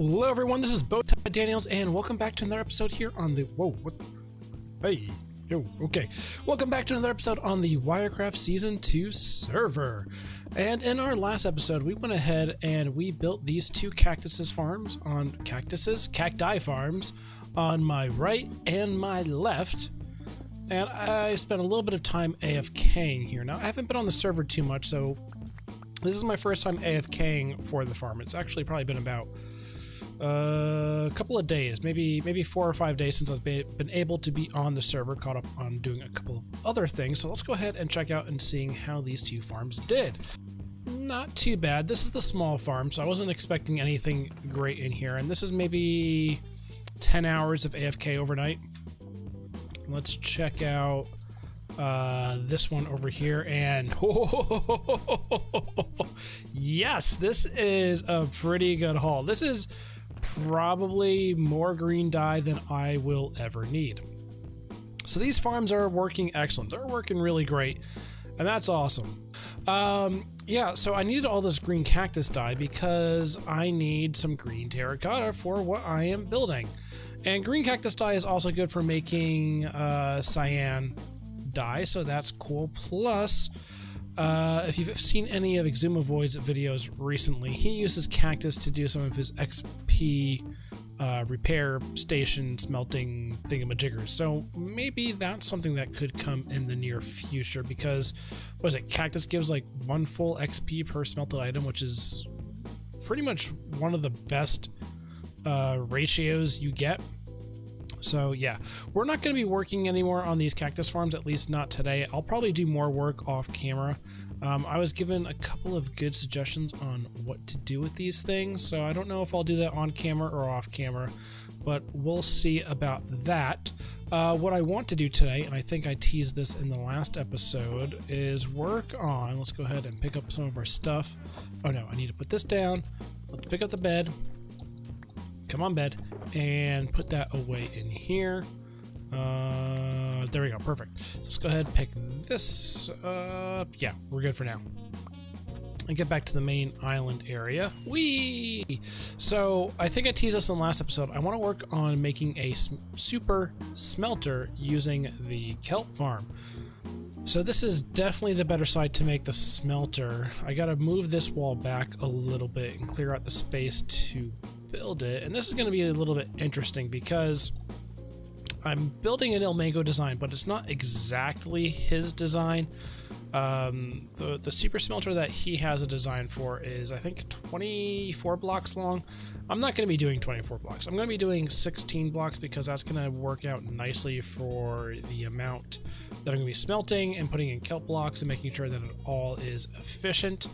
Hello everyone, this is Bowtie Daniels, and welcome back to another episode here on the... Okay. Welcome back to another episode on the WiarCraft Season 2 server. And in our last episode, we went ahead and we built these two cacti farms on my right and my left. And I spent a little bit of time AFKing here. Now, I haven't been on the server too much, so this is my first time AFKing for the farm. It's actually probably been about a couple of days, maybe 4 or 5 days since I've been able to be on the server, caught up on doing a couple of other things. So let's go ahead and check out and seeing how these two farms did. Not too bad. This is the small farm, so I wasn't expecting anything great in here. And this is maybe 10 hours of AFK overnight. Let's check out this one over here, and yes, this is a pretty good haul. This is probably more green dye than I will ever need. So these farms are working excellent. They're working really great, and that's awesome. Yeah, so I needed all this green cactus dye because I need some green terracotta for what I am building. And green cactus dye is also good for making cyan dye, so that's cool. Plus, if you've seen any of Exumavoid's videos recently, he uses cactus to do some of his XP repair station smelting thingamajiggers. So maybe that's something that could come in the near future, because what is it? Cactus gives like 1 full XP per smelted item, which is pretty much one of the best ratios you get. So yeah, we're not going to be working anymore on these cactus farms, at least not today. I'll probably do more work off camera. I was given a couple of good suggestions on what to do with these things, so I don't know if I'll do that on camera or off camera, but we'll see about that. What I want to do today, and I think I teased this in the last episode, is work on... Let's go ahead and pick up some of our stuff. Oh no, I need to put this down. Let's pick up the bed. Come on, bed, and put that away in here. There we go, perfect. Let's go ahead and pick this up. Yeah, we're good for now. And get back to the main island area. Whee! So I think I teased this in the last episode. I want to work on making a super smelter using the kelp farm. So this is definitely the better side to make the smelter. I gotta move this wall back a little bit and clear out the space to build it. And this is going to be a little bit interesting because I'm building an Ilmango design, but it's not exactly his design. The super smelter that he has a design for is, I think, 24 blocks long. I'm not going to be doing 24 blocks. I'm going to be doing 16 blocks because that's going to work out nicely for the amount that I'm going to be smelting and putting in kelp blocks and making sure that it all is efficient.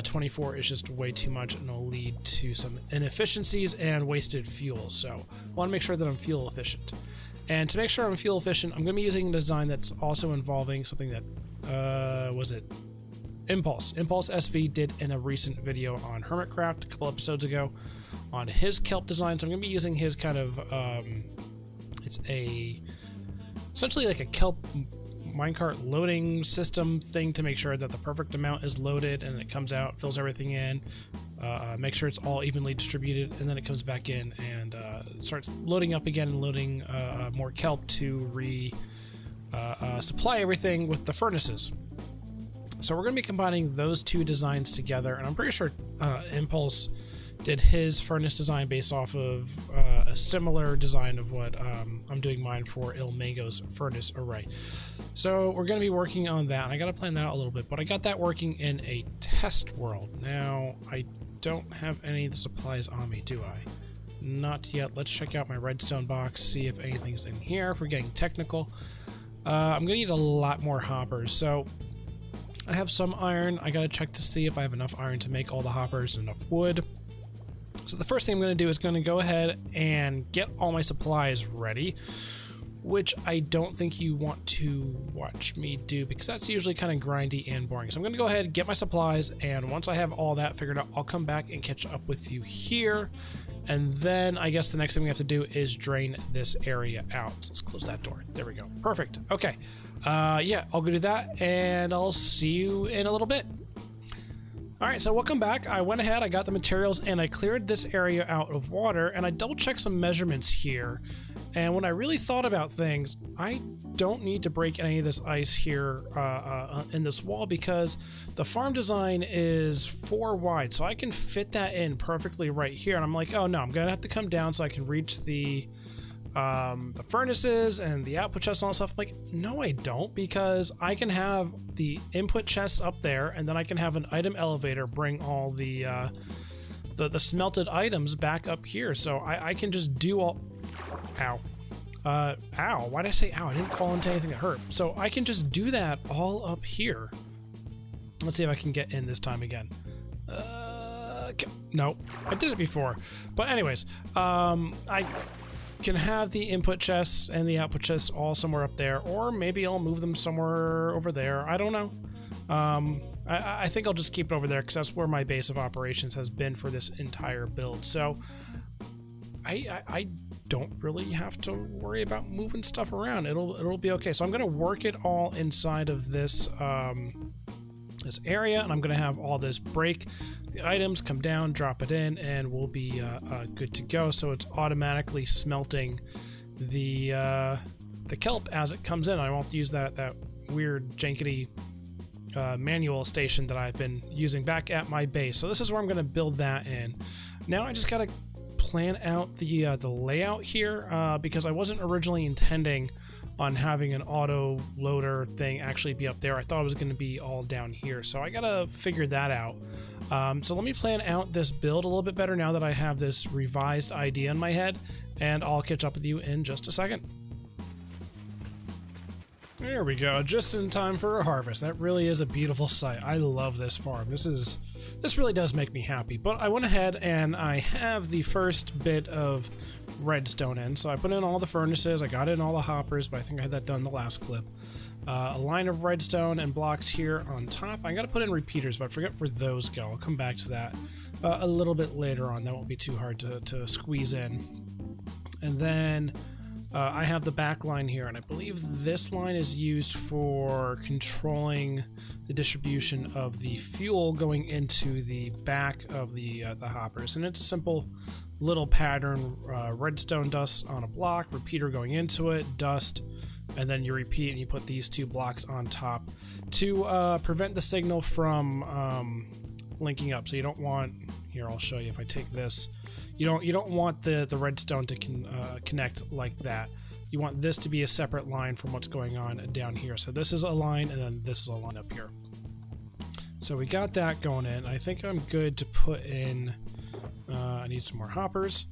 24 is just way too much and it'll lead to some inefficiencies and wasted fuel. So I want to make sure that I'm fuel efficient. And to make sure I'm fuel efficient, I'm going to be using a design that's also involving something that, was it? Impulse SV did in a recent video on Hermitcraft a couple episodes ago on his kelp design. So I'm going to be using his kind of, it's essentially like a kelp minecart loading system thing to make sure that the perfect amount is loaded and it comes out, fills everything in, make sure it's all evenly distributed, and then it comes back in and starts loading up again and loading more kelp to supply everything with the furnaces. So we're going to be combining those two designs together, and I'm pretty sure Impulse did his furnace design based off of a similar design of what I'm doing mine for Ilmango's furnace array. So we're going to be working on that, and I got to plan that out a little bit, but I got that working in a test world. Now, I don't have any of the supplies on me, do I? Not yet. Let's check out my redstone box, see if anything's in here, if we're getting technical. I'm going to need a lot more hoppers, so I have some iron. I got to check to see if I have enough iron to make all the hoppers and enough wood. So the first thing I'm going to do is going to go ahead and get all my supplies ready, which I don't think you want to watch me do because that's usually kind of grindy and boring. So I'm going to go ahead and get my supplies, and once I have all that figured out, I'll come back and catch up with you here. And then I guess the next thing we have to do is drain this area out. So let's close that door. There we go. Perfect. Okay. Yeah, I'll go do that, and I'll see you in a little bit. Alright, so welcome back. I went ahead, I got the materials, and I cleared this area out of water, and I double-checked some measurements here. And when I really thought about things, I don't need to break any of this ice here in this wall because the farm design is 4 wide, so I can fit that in perfectly right here. And I'm like, oh no, I'm gonna have to come down so I can reach the furnaces and the output chests and all that stuff. I'm like, no, I don't, because I can have the input chests up there, and then I can have an item elevator bring all the smelted items back up here. So I can just do all. Ow. Ow. Why did I say ow? I didn't fall into anything that hurt. So I can just do that all up here. Let's see if I can get in this time again. No, I did it before. But anyways, I can have the input chests and the output chests all somewhere up there, or maybe I'll move them somewhere over there. I don't know. I think I'll just keep it over there because that's where my base of operations has been for this entire build. So I don't really have to worry about moving stuff around. It'll be okay. So I'm gonna work it all inside of this this area, and I'm gonna have all this break the items, come down, drop it in, and we'll be good to go. So it's automatically smelting the kelp as it comes in. I won't use that weird jankety manual station that I've been using back at my base. So this is where I'm gonna build that in. Now I just gotta plan out the layout here because I wasn't originally intending on having an auto loader thing actually be up there. I thought it was going to be all down here, so I gotta figure that out. So let me plan out this build a little bit better now that I have this revised idea in my head, and I'll catch up with you in just a second. There we go, just in time for a harvest. That really is a beautiful sight. I love this farm. This really does make me happy. But I went ahead and I have the first bit of redstone in. So I put in all the furnaces, I got in all the hoppers, but I think I had that done in the last clip. A line of redstone and blocks here on top. I gotta put in repeaters, but I forget where those go. I'll come back to that a little bit later on. That won't be too hard to squeeze in. And then I have the back line here, and I believe this line is used for controlling the distribution of the fuel going into the back of the hoppers. And it's a simple little pattern: redstone dust on a block, repeater going into it, dust, and then you repeat and you put these 2 blocks on top to prevent the signal from linking up. So you don't want, here I'll show you if I take this, you don't want the redstone to connect like that. You want this to be a separate line from what's going on down here. So this is a line, and then this is a line up here. So we got that going in. I think I'm good to put in, I need some more hoppers.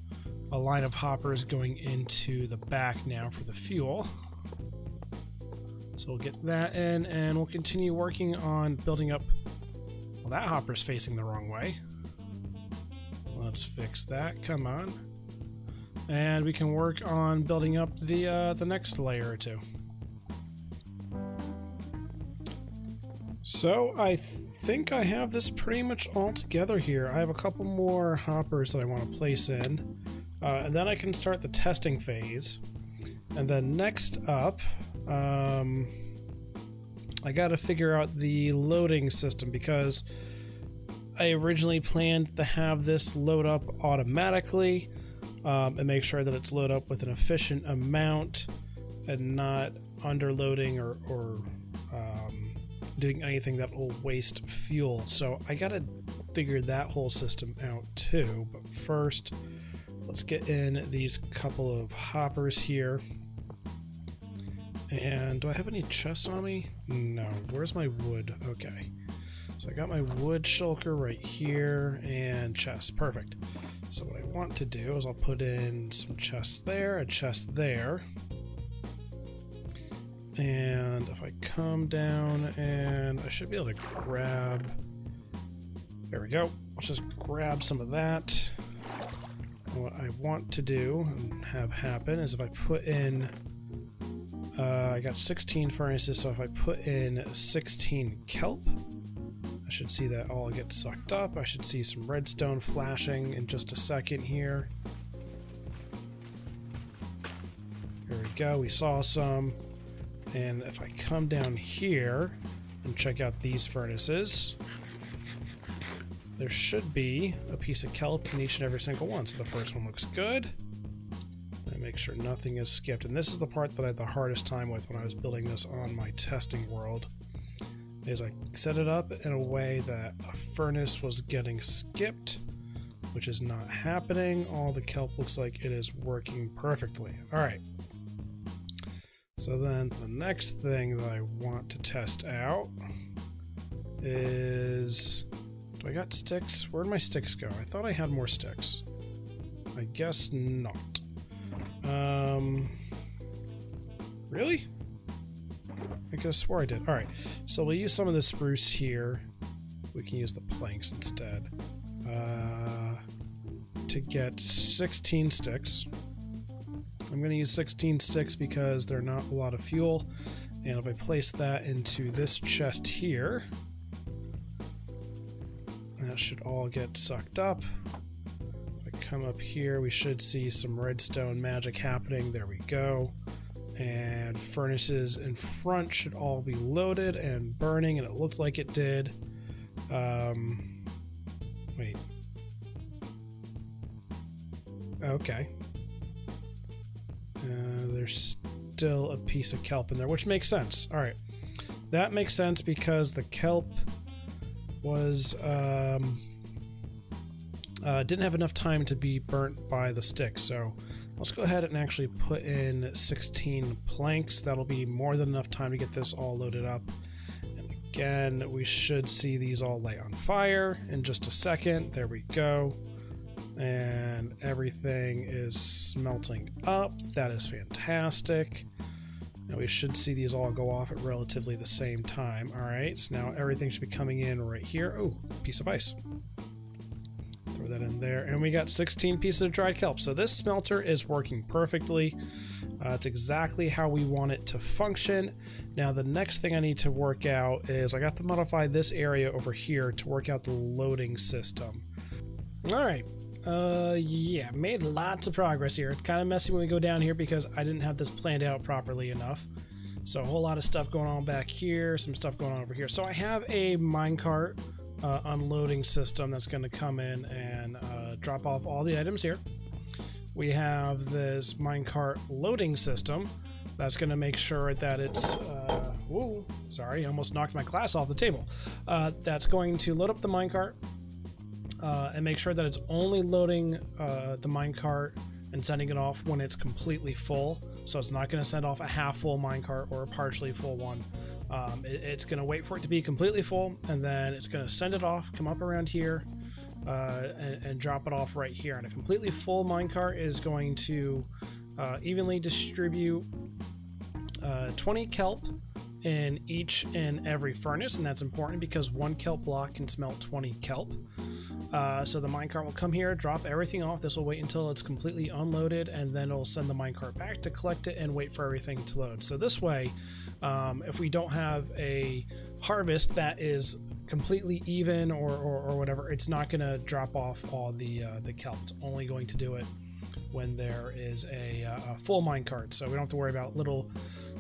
A line of hoppers going into the back now for the fuel. So we'll get that in, and we'll continue working on building up. Well, that hopper's facing the wrong way. Let's fix that, come on. And we can work on building up the next layer or 2. So I think I have this pretty much all together here. I have a couple more hoppers that I want to place in, and then I can start the testing phase. And then next up, I got to figure out the loading system, because I originally planned to have this load up automatically and make sure that it's loaded up with an efficient amount and not underloading or doing anything that will waste fuel. So I gotta figure that whole system out too. But first, let's get in these couple of hoppers here. And do I have any chests on me? No. Where's my wood? Okay. So I got my wood shulker right here and chests. Perfect. So what I want to do is I'll put in some chests there, a chest there. And if I come down, and I should be able to grab, there we go. Let's just grab some of that. And what I want to do and have happen is if I put in, I got 16 furnaces, so if I put in 16 kelp, I should see that all get sucked up. I should see some redstone flashing in just a second here. Here we go, we saw some. And if I come down here and check out these furnaces, there should be a piece of kelp in each and every single one. So the first one looks good. And make sure nothing is skipped. And this is the part that I had the hardest time with when I was building this on my testing world, is I set it up in a way that a furnace was getting skipped, which is not happening. All the kelp looks like it is working perfectly. All right. So then the next thing that I want to test out is, do I got sticks? Where'd my sticks go? I thought I had more sticks. I guess not. Really? I could have swore I did. All right, so we'll use some of the spruce here. We can use the planks instead. To get 16 sticks. I'm going to use 16 sticks because they're not a lot of fuel. And if I place that into this chest here, that should all get sucked up. If I come up here, we should see some redstone magic happening. There we go. And furnaces in front should all be loaded and burning, and it looked like it did. Wait. Okay. There's still a piece of kelp in there, which makes sense. All right. That makes sense because the kelp was didn't have enough time to be burnt by the stick. So let's go ahead and actually put in 16 planks. That'll be more than enough time to get this all loaded up. And again, we should see these all light on fire in just a second. There we go. And everything is smelting up. That is fantastic. And we should see these all go off at relatively the same time. All right, so now everything should be coming in right here. Oh, piece of ice. Throw that in there. And we got 16 pieces of dried kelp. So this smelter is working perfectly. It's exactly how we want it to function. Now the next thing I need to work out is I got to modify this area over here to work out the loading system. All right. Yeah, made lots of progress here. It's kind of messy when we go down here because I didn't have this planned out properly enough. So a whole lot of stuff going on back here, some stuff going on over here. So I have a minecart unloading system that's going to come in and drop off all the items here. We have this minecart loading system that's going to make sure that it's whoa, sorry, I almost knocked my glass off the table. That's going to load up the minecart and make sure that it's only loading the minecart and sending it off when it's completely full. So it's not going to send off a half full minecart or a partially full one. It's going to wait for it to be completely full, and then it's going to send it off, come up around here, and drop it off right here. And a completely full minecart is going to evenly distribute 20 kelp in each and every furnace, and that's important because one kelp block can smelt 20 kelp. So the minecart will come here, drop everything off. This will wait until it's completely unloaded, and then it'll send the minecart back to collect it and wait for everything to load. So this way, if we don't have a harvest that is completely even or whatever, it's not going to drop off all the kelp. It's only going to do it when there is a full minecart, so we don't have to worry about little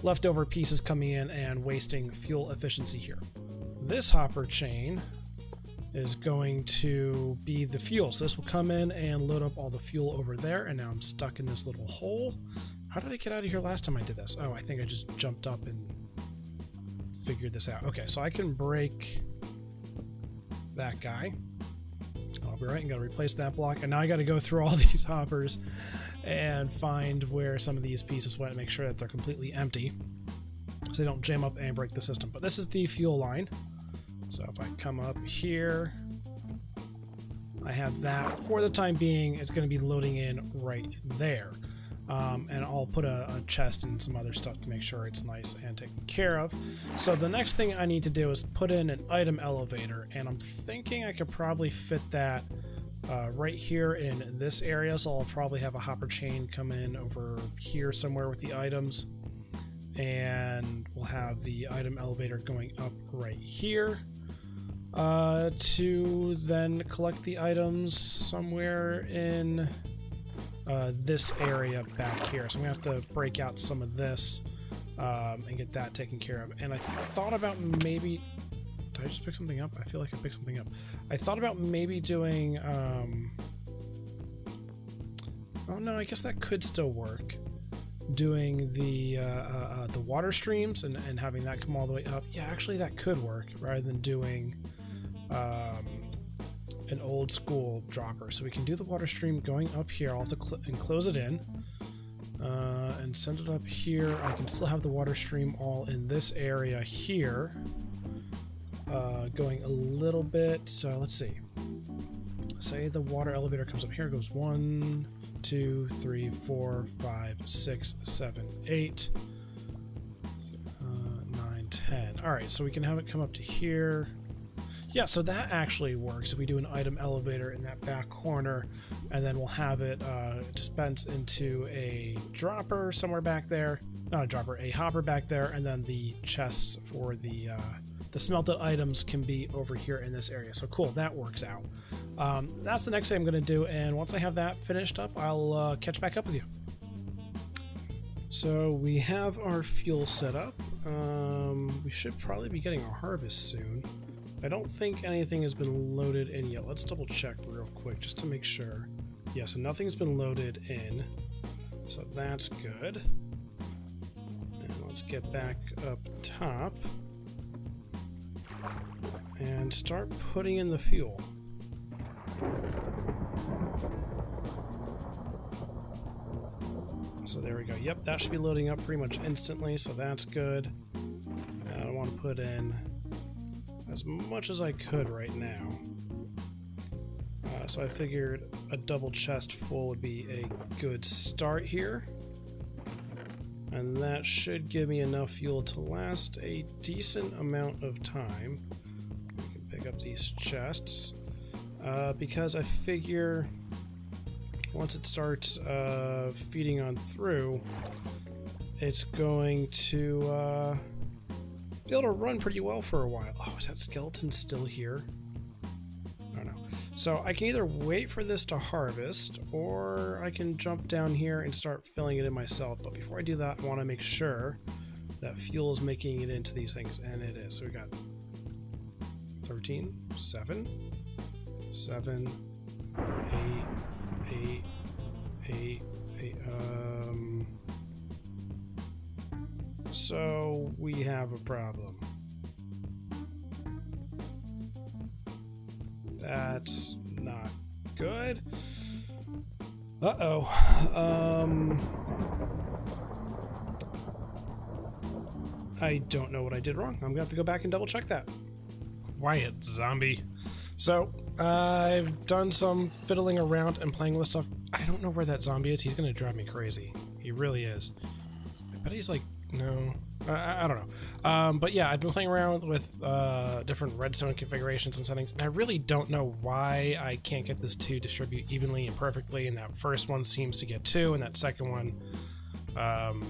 leftover pieces coming in and wasting fuel efficiency here. This hopper chain is going to be the fuel, so this will come in and load up all the fuel over there, and now I'm stuck in this little hole. How did I get out of here last time I did this? Oh, I think I just jumped up and figured this out. Okay, so I can break that guy. I'll be right, I'm gonna replace that block, and now I gotta go through all these hoppers and find where some of these pieces went and make sure that they're completely empty so they don't jam up and break the system. But this is the fuel line. So if I come up here, I have that. For the time being, it's going to be loading in right there. And I'll put a chest and some other stuff to make sure it's nice and taken care of. So the next thing I need to do is put in an item elevator, and I'm thinking I could probably fit that right here in this area. So I'll probably have a hopper chain come in over here somewhere with the items, and we'll have the item elevator going up right here to then collect the items somewhere in this area back here. So I'm gonna have to break out some of this and get that taken care of. And I thought about maybe, did Did I just pick something up? I feel like I picked something up. I thought about maybe doing, oh no, I guess that could still work. Doing the water streams and having that come all the way up. Yeah, actually that could work rather than doing an old school dropper. So we can do the water stream going up here. I'll have to and close it in and send it up here. I can still have the water stream all in this area here. Going a little bit. So let's see. Say the water elevator comes up here, goes 1, 2, 3, 4, 5, 6, 7, 8, 9, 10. All right, so we can have it come up to here. Yeah, so that actually works if we do an item elevator in that back corner, and then we'll have it dispense into a dropper somewhere back there. Not a dropper, a hopper back there, and then the chests for the smelted items can be over here in this area. So cool, that works out. That's the next thing I'm going to do, and once I have that finished up, I'll catch back up with you. So we have our fuel set up. We should probably be getting our harvest soon. I don't think anything has been loaded in yet. Let's double check real quick just to make sure. Yeah, so nothing's been loaded in. So that's good. And let's get back up top and start putting in the fuel. So there we go. Yep, that should be loading up pretty much instantly, so that's good. I want to put in as much as I could right now. So I figured a double chest full would be a good start here. And that should give me enough fuel to last a decent amount of time. We can pick up these chests. Because I figure once it starts feeding on through, it's going to be able to run pretty well for a while. Oh, is that skeleton still here? I don't know. So I can either wait for this to harvest, or I can jump down here and start filling it in myself. But before I do that, I want to make sure that fuel is making it into these things, and it is. So we got 13, 7, 7, 8, 8, 8, so we have a problem. That's not good. Uh-oh. I don't know what I did wrong. I'm gonna have to go back and double check that. Quiet, zombie. So, I've done some fiddling around and playing with stuff. I don't know where that zombie is. He's gonna drive me crazy. He really is. I bet he's like, no. I don't know. But yeah, I've been playing around with different redstone configurations and settings, and I really don't know why I can't get this to distribute evenly and perfectly, and that first one seems to get 2, and that second one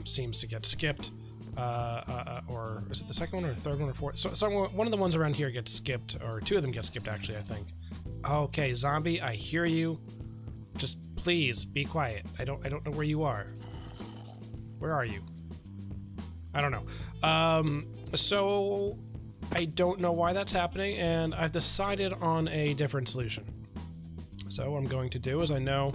seems to get skipped. Or is it the second one or the third one or fourth? So one of the ones around here gets skipped, or 2 of them get skipped actually, I think. Okay, zombie, I hear you. Just please be quiet. I don't know where you are. Where are you? I don't know. So I don't know why that's happening, and I've decided on a different solution. So what I'm going to do is, I know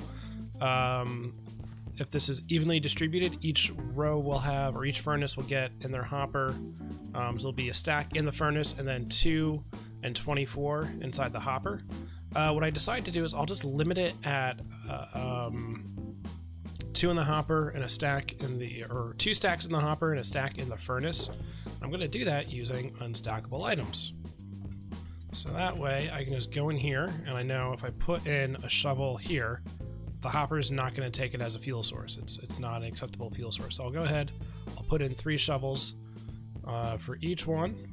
if this is evenly distributed, each row will have, or each furnace will get in their hopper. So there'll be a stack in the furnace, and then 2 and 24 inside the hopper. What I decide to do is I'll just limit it at 2 in the hopper and a stack in the, or 2 stacks in the hopper and a stack in the furnace. I'm going to do that using unstackable items. So that way I can just go in here, and I know if I put in a shovel here, the hopper is not going to take it as a fuel source. It's not an acceptable fuel source. So I'll go ahead, I'll put in 3 shovels for each one.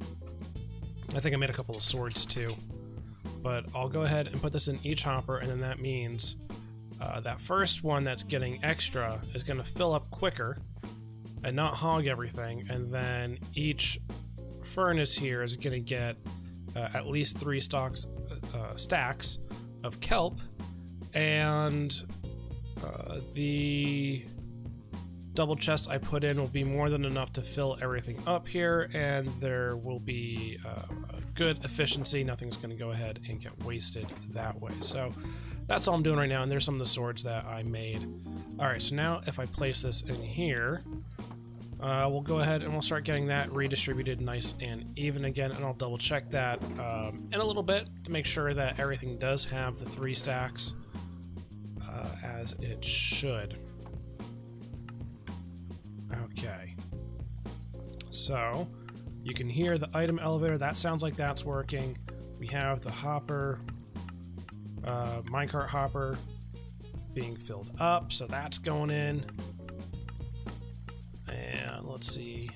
I think I made a couple of swords too. But I'll go ahead and put this in each hopper, and then that means that first one that's getting extra is going to fill up quicker and not hog everything, and then each furnace here is going to get at least 3 stacks of kelp, and the double chest I put in will be more than enough to fill everything up here, and there will be good efficiency. Nothing's going to go ahead and get wasted that way. So that's all I'm doing right now, and there's some of the swords that I made. Alright, so now if I place this in here, we'll go ahead and we'll start getting that redistributed nice and even again, and I'll double check that in a little bit to make sure that everything does have the 3 stacks as it should. Okay. So, you can hear the item elevator. That sounds like that's working. We have the hopper, minecart hopper being filled up, so that's going in. And let's see.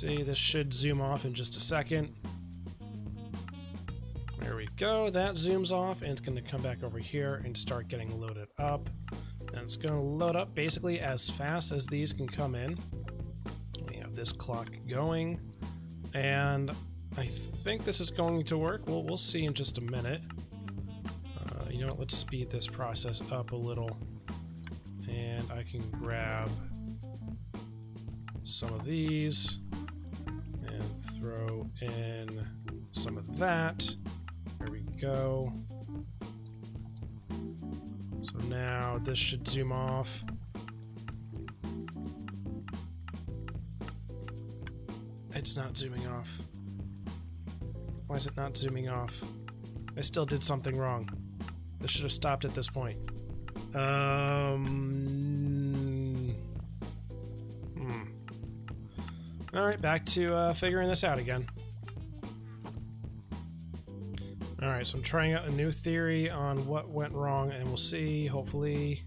This should zoom off in just a second. There we go. That zooms off, and it's going to come back over here and start getting loaded up. And it's going to load up basically as fast as these can come in. We have this clock going, and I think this is going to work. We'll see in just a minute. You know what? Let's speed this process up a little, and I can grab some of these and throw in some of that. There we go. So now this should zoom off. It's not zooming off. Why is it not zooming off? I still did something wrong. This should have stopped at this point. Alright, back to figuring this out again. Alright, so I'm trying out a new theory on what went wrong, and we'll see, hopefully...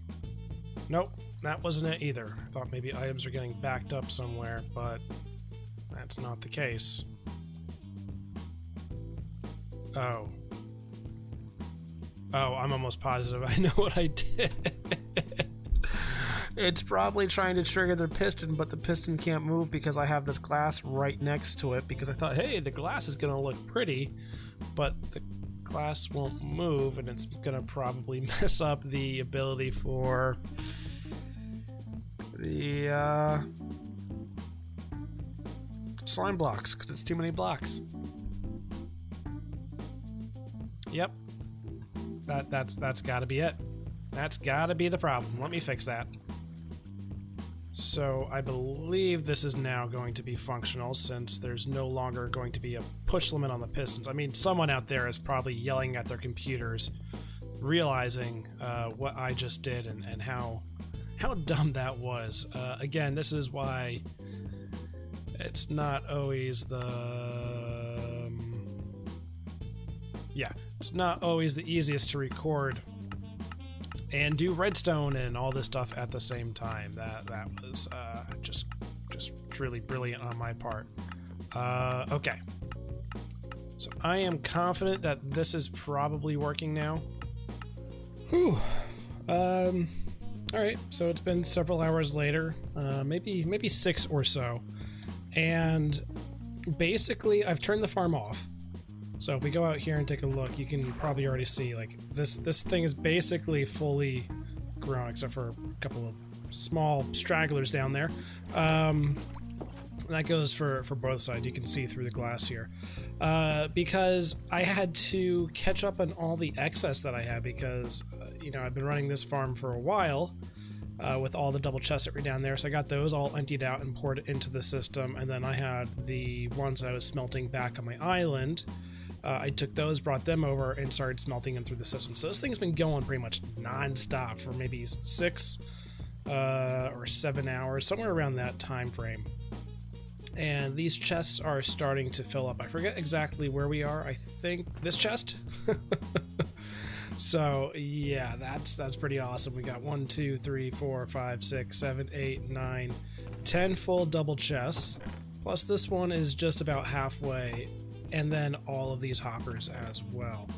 Nope, that wasn't it either. I thought maybe items are getting backed up somewhere, but that's not the case. Oh. Oh, I'm almost positive I know what I did. It's probably trying to trigger the piston, but the piston can't move because I have this glass right next to it, because I thought, hey, the glass is going to look pretty, but the glass won't move, and it's going to probably mess up the ability for the slime blocks, because it's too many blocks. Yep. That's gotta be it. That's gotta be the problem. Let me fix that. So I believe this is now going to be functional, since there's no longer going to be a push limit on the pistons. I mean, someone out there is probably yelling at their computers, realizing what I just did and how dumb that was. Again, this is why it's not always it's not always the easiest to record and do redstone and all this stuff at the same time. That was just truly brilliant on my part. Okay, so I am confident that this is probably working now. Whew. All right, so it's been several hours later, maybe 6 or so, and basically I've turned the farm off. So if we go out here and take a look, you can probably already see, like, this thing is basically fully grown, except for a couple of small stragglers down there. That goes for both sides. You can see through the glass here. Because I had to catch up on all the excess that I had, because, you know, I've been running this farm for a while, with all the double chests that were down there. So I got those all emptied out and poured into the system, and then I had the ones that I was smelting back on my island. I took those, brought them over, and started smelting them through the system. So this thing's been going pretty much non-stop for maybe 6 or 7 hours, somewhere around that time frame. And these chests are starting to fill up. I forget exactly where we are. I think this chest? So yeah, that's pretty awesome. We got 1, 2, 3, 4, 5, 6, 7, 8, 9, 10 full double chests. Plus this one is just about halfway. And then all of these hoppers as well.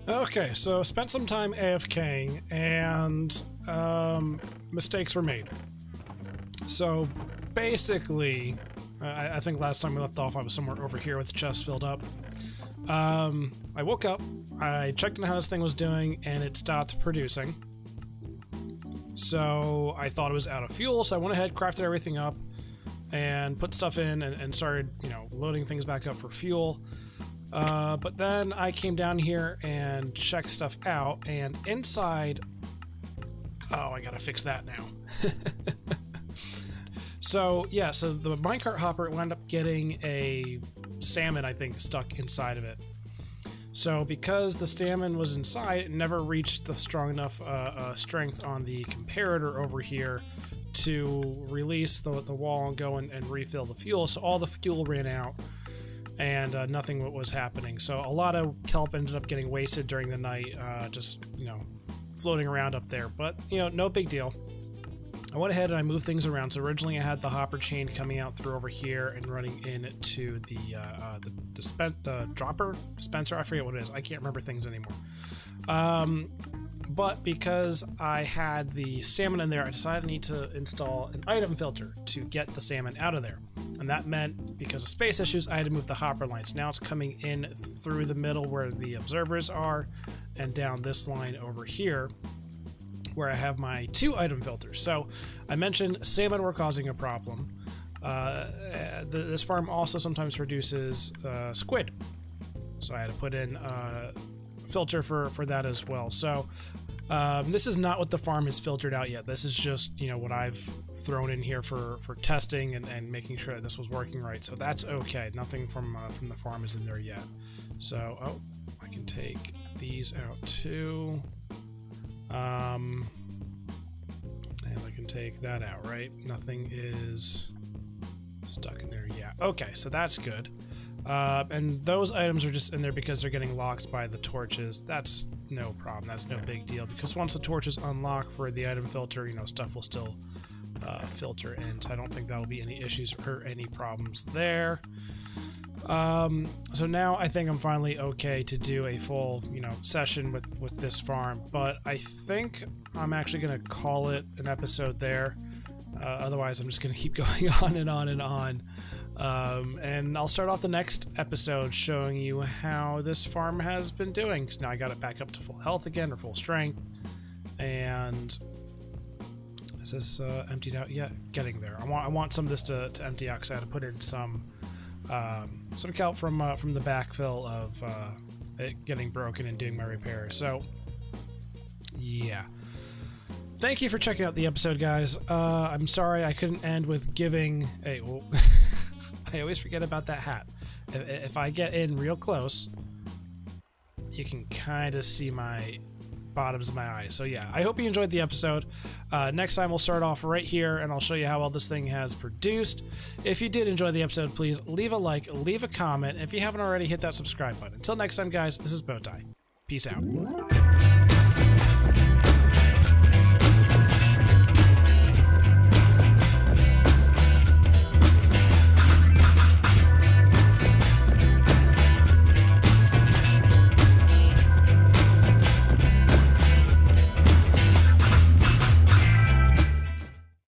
Okay, so spent some time AFKing, and mistakes were made. So basically, I think last time we left off I was somewhere over here with the chest filled up. I woke up, I checked on how this thing was doing, and it stopped producing. So I thought it was out of fuel, so I went ahead, crafted everything up. and put stuff in and started, you know, loading things back up for fuel. But then I came down here and checked stuff out, and inside... Oh, I gotta fix that now. So, yeah, so the minecart hopper wound up getting a salmon, I think, stuck inside of it. So because the salmon was inside, it never reached the strong enough strength on the comparator over here to release the wall and go and refill the fuel. So all the fuel ran out, and nothing was happening. So a lot of kelp ended up getting wasted during the night, just, you know, floating around up there. But, you know, no big deal. I went ahead and I moved things around. So originally I had the hopper chain coming out through over here and running into the dropper dispenser. I forget what it is. I can't remember things anymore. But because I had the salmon in there, I decided I need to install an item filter to get the salmon out of there. And that meant, because of space issues, I had to move the hopper lines. Now it's coming in through the middle where the observers are, and down this line over here, where I have my 2 item filters. So I mentioned salmon were causing a problem. This farm also sometimes produces squid. So I had to put in a filter for that as well. So this is not what the farm has filtered out yet. This is just, you know, what I've thrown in here for testing and making sure that this was working right. So that's okay. Nothing from the farm is in there yet. So, oh, I can take these out too. And I can take that out, right? Nothing is stuck in there yet. Okay, so that's good. And those items are just in there because they're getting locked by the torches. That's no problem. That's no big deal, because once the torches unlock for the item filter, you know, stuff will still filter in. So I don't think that'll be any issues or any problems there. So now I think I'm finally okay to do a full, you know, session with this farm, but I think I'm actually going to call it an episode there. Otherwise I'm just going to keep going on and on and on. And I'll start off the next episode showing you how this farm has been doing. Because now I got it back up to full health again, or full strength. And is this emptied out yet? Getting there. I want some of this to empty out, because I had to put in some kelp from the backfill of it getting broken and doing my repairs. So yeah. Thank you for checking out the episode, guys. I'm sorry I couldn't end with giving a... Well, I always forget about that hat. If I get in real close, you can kind of see my bottoms of my eyes. So yeah, I hope you enjoyed the episode. Next time we'll start off right here, and I'll show you how well this thing has produced. If you did enjoy the episode, please leave a like, leave a comment. If you haven't already, hit that subscribe button. Until next time, guys, this is Bowtie. Peace out.